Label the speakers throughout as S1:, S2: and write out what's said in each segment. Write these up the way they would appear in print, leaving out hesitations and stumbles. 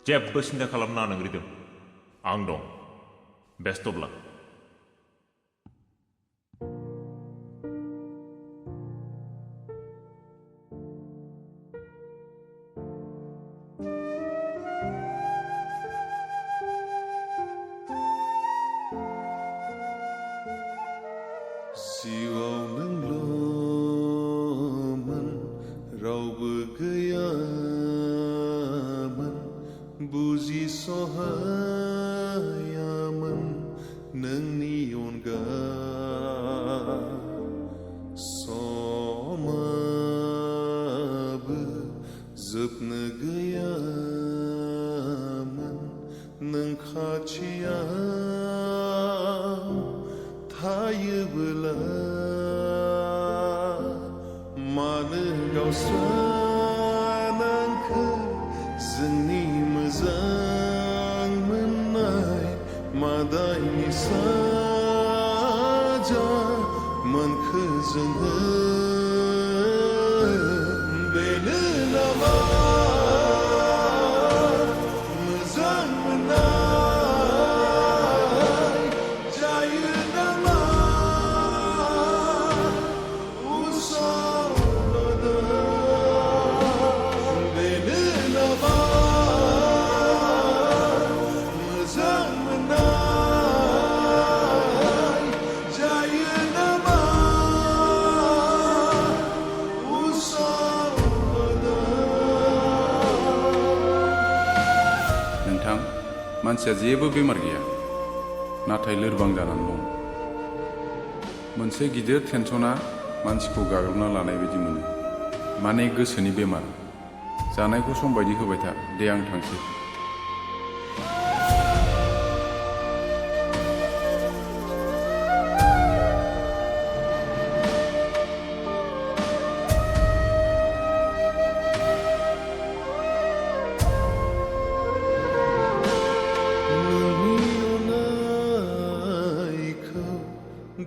S1: जेबो सिन्था खालामनाङा नों रिदोम आं दं बेस्थ'ब्ला
S2: जिउआव नोंल'मोन रावबो गैयामोन बुजिस'हायामोन नोंनि अनगा समाबो जोबनो गैयामोन नों खाथियाव थायोबोला मानो गावस्रानांखो जोंनि मोजां मोननाय मादायनि साजा मोनखो जोङो बेनो नामा मोजां मोननाय जायो नामा उसावदा बेनो नामा मोजां मोननाय जायो नामा उसावदा
S3: नोंथां मानसिया जेबो बेमार गैया नाथाय लोरबां जानानै दं मोनसे गिदिर टेनसना मानसिखौ गाग्लोबना लानाय बायदि मोनो माने गोसोनि बेमार जानायखौ सम बायदि होबाय था दे आं थांसै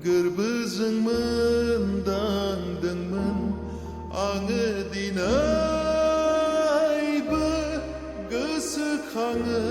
S2: गोरबोजों मोनदांदोंमोन आङो दिनैबो गोसोखाङो